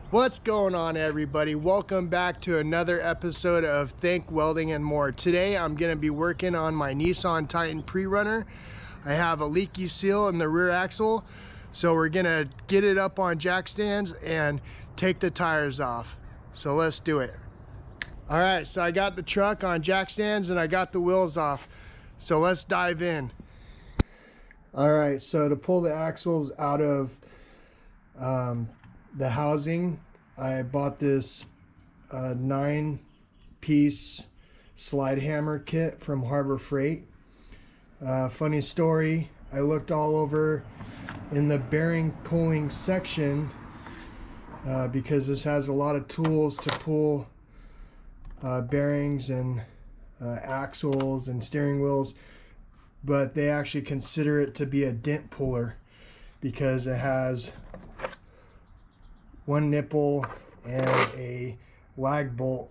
What's going on, everybody? Welcome back to another episode of Think Welding and More. Today I'm going to be working on my Nissan Titan pre-runner. I have a leaky seal in the rear axle, so we're going to get it up on jack stands and take the tires off. So let's do it. All right, so I got the truck on jack stands and I got the wheels off. So let's dive in. All right, so to pull the axles out of the housing, I bought this 9-piece slide hammer kit from Harbor Freight. Funny story, I looked all over in the bearing pulling section because this has a lot of tools to pull bearings and axles and steering wheels, but they actually consider it to be a dent puller because it has one nipple and a lag bolt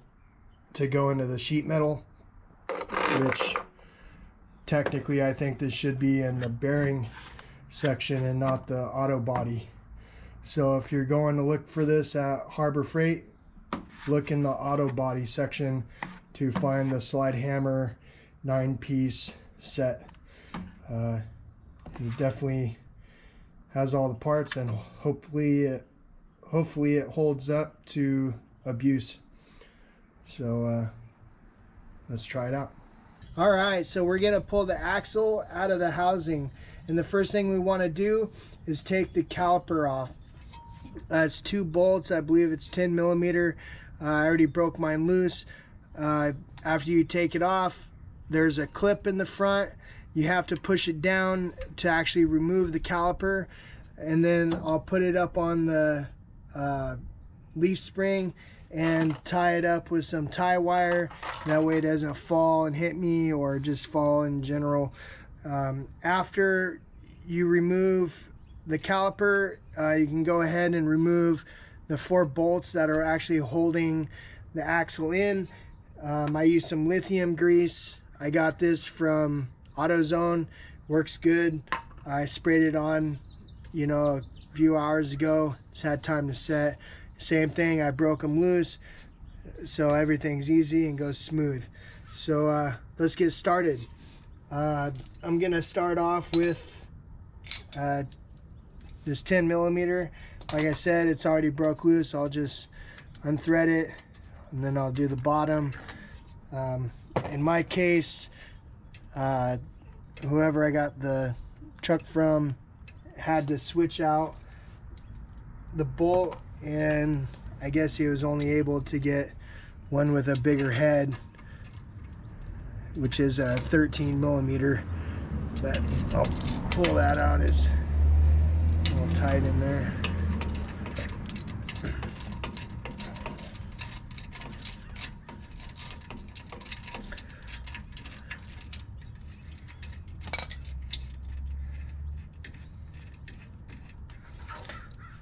to go into the sheet metal, which technically I think this should be in the bearing section and not the auto body. So if you're going to look for this at Harbor Freight, look in the auto body section to find the slide hammer 9-piece set. It definitely has all the parts, and hopefully it holds up to abuse. So let's try it out. All right, so we're gonna pull the axle out of the housing, and the first thing we want to do is take the caliper off. That's 2 bolts. I believe it's 10 millimeter. I already broke mine loose. After you take it off, there's a clip in the front. You have to push it down to actually remove the caliper, and then I'll put it up on the leaf spring and tie it up with some tie wire. That way it doesn't fall and hit me or just fall in general. After you remove the caliper, you can go ahead and remove the 4 bolts that are actually holding the axle in. I use some lithium grease. I got this from AutoZone. Works good. I sprayed it on, a few hours ago. It's had time to set. Same thing, I broke them loose, so everything's easy and goes smooth. So let's get started. I'm gonna start off with this 10 millimeter. Like I said, it's already broke loose. I'll just unthread it and then I'll do the bottom. In my case, whoever I got the truck from had to switch out the bolt, and I guess he was only able to get one with a bigger head, which is a 13 millimeter, but I'll pull that out. It's a little tight in there.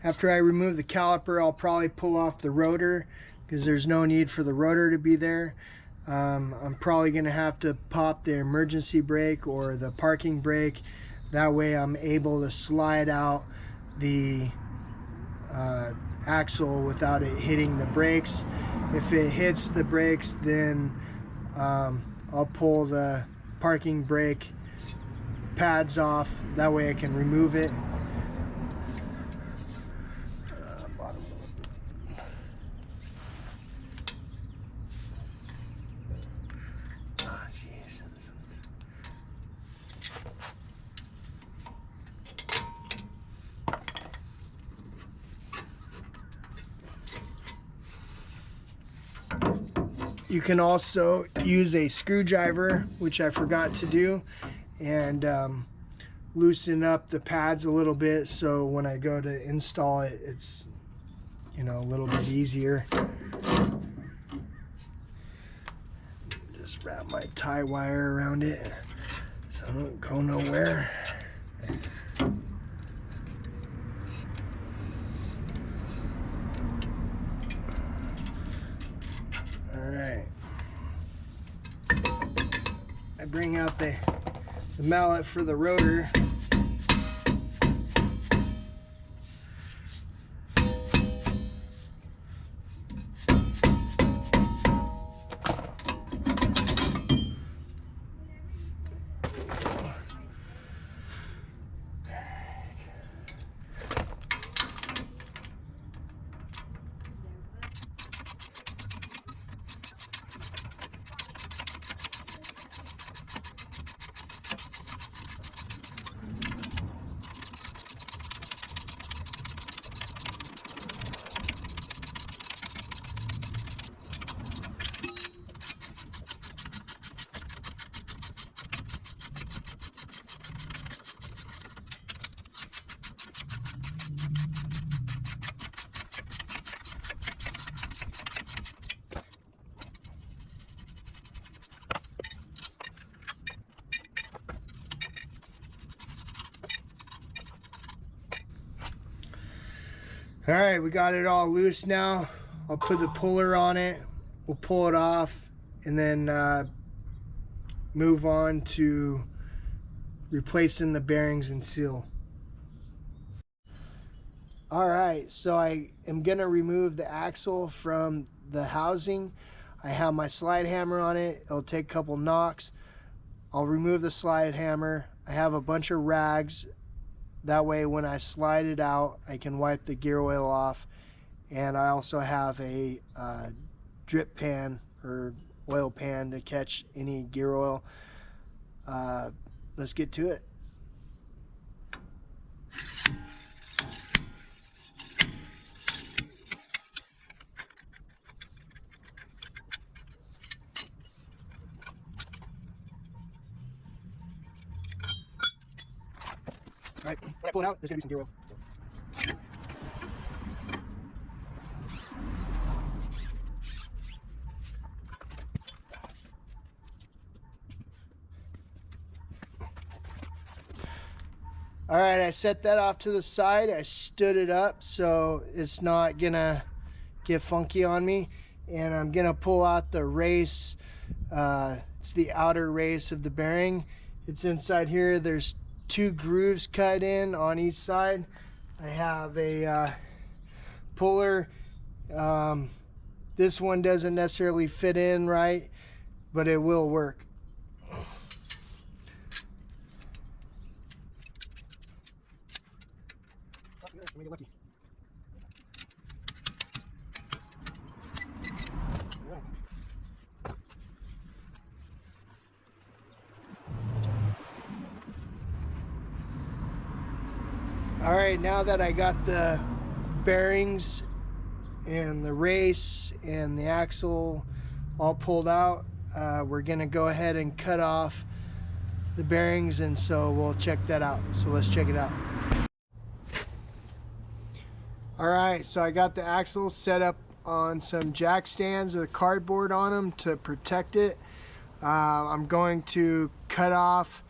After I remove the caliper, I'll probably pull off the rotor because there's no need for the rotor to be there. I'm probably going to have to pop the emergency brake or the parking brake. That way I'm able to slide out the axle without it hitting the brakes. If it hits the brakes, then I'll pull the parking brake pads off. That way I can remove it. You can also use a screwdriver, which I forgot to do, and loosen up the pads a little bit so when I go to install it, it's a little bit easier. Just wrap my tie wire around it so I don't go nowhere. Alright, I bring out the mallet for the rotor. All right, we got it all loose now. I'll put the puller on it. We'll pull it off and then move on to replacing the bearings and seal. All right, so I am gonna remove the axle from the housing. I have my slide hammer on it. It'll take a couple knocks. I'll remove the slide hammer. I have a bunch of rags. That way when I slide it out, I can wipe the gear oil off. And I also have a drip pan or oil pan to catch any gear oil. Let's get to it. All right, when I pull it out, there's gonna be some gear oil. All right, I set that off to the side. I stood it up so it's not gonna get funky on me. And I'm gonna pull out the race. It's the outer race of the bearing. It's inside here. There's 2 grooves cut in on each side. I have a puller. This one doesn't necessarily fit in right, but it will work. Let me get lucky. All right, now that I got the bearings and the race and the axle all pulled out, we're gonna go ahead and cut off the bearings, and so we'll check that out. So let's check it out. All right, so I got the axle set up on some jack stands with cardboard on them to protect it. I'm going to cut off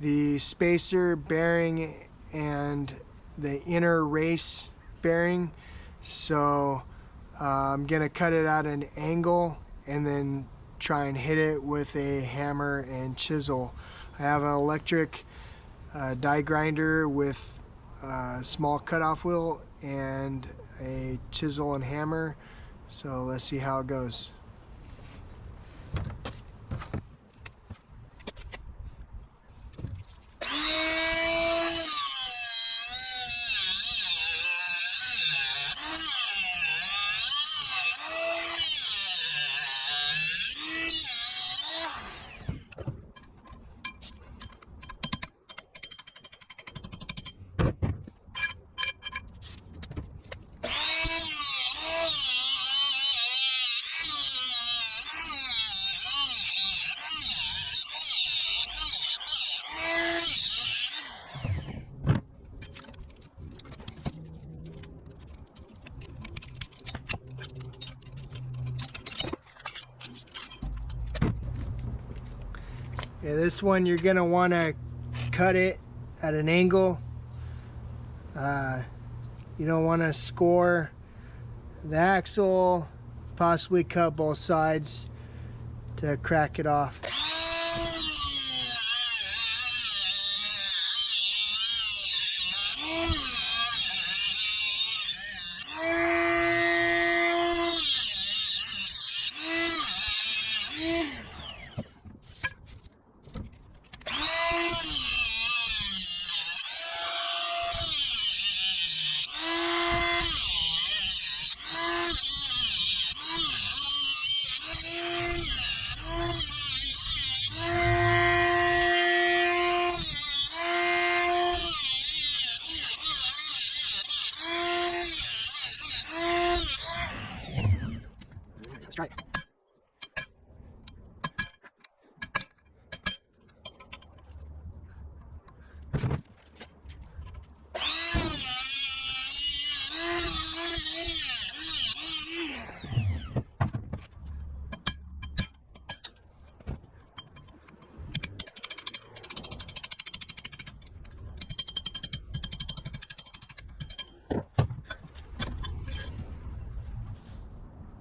the spacer bearing and the inner race bearing. So I'm gonna cut it at an angle and then try and hit it with a hammer and chisel. I have an electric die grinder with a small cutoff wheel and a chisel and hammer. So let's see how it goes. Yeah, this one you're gonna want to cut it at an angle. You don't want to score the axle, possibly cut both sides to crack it off. Let's try it.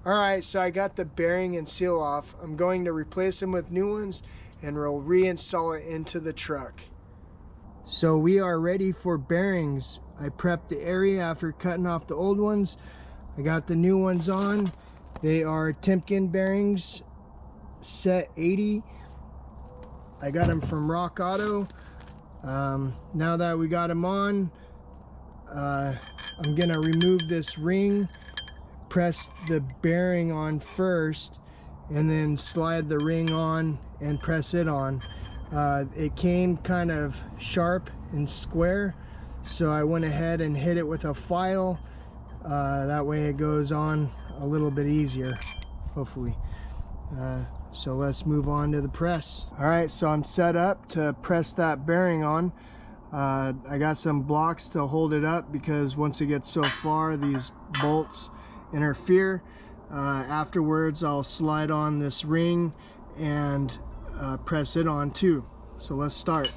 Alright, so I got the bearing and seal off. I'm going to replace them with new ones and we'll reinstall it into the truck. So we are ready for bearings. I prepped the area after cutting off the old ones. I got the new ones on. They are Timken bearings, set 80. I got them from Rock Auto. Now that we got them on, I'm gonna remove this ring, press the bearing on first, and then slide the ring on and press it on. It came kind of sharp and square, so I went ahead and hit it with a file. That way it goes on a little bit easier, hopefully. So let's move on to the press. All right, so I'm set up to press that bearing on. I got some blocks to hold it up because once it gets so far, these bolts interfere. Afterwards, I'll slide on this ring and press it on too. So let's start.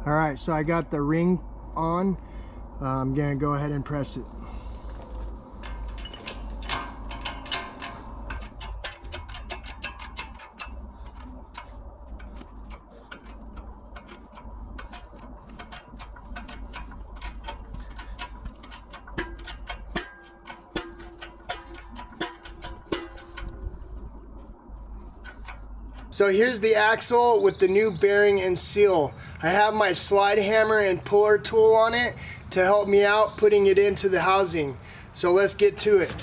All right, so I got the ring on. I'm gonna go ahead and press it. So here's the axle with the new bearing and seal. I have my slide hammer and puller tool on it to help me out putting it into the housing. So let's get to it.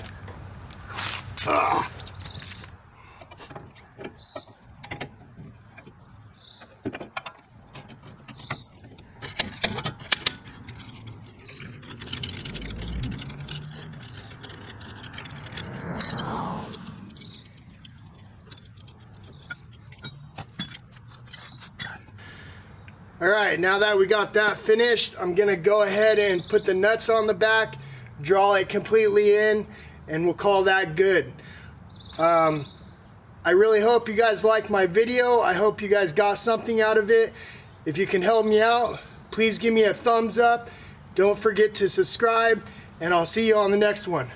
All right, now that we got that finished, I'm gonna go ahead and put the nuts on the back, draw it completely in, and we'll call that good. I really hope you guys liked my video. I hope you guys got something out of it. If you can help me out, please give me a thumbs up. Don't forget to subscribe, and I'll see you on the next one.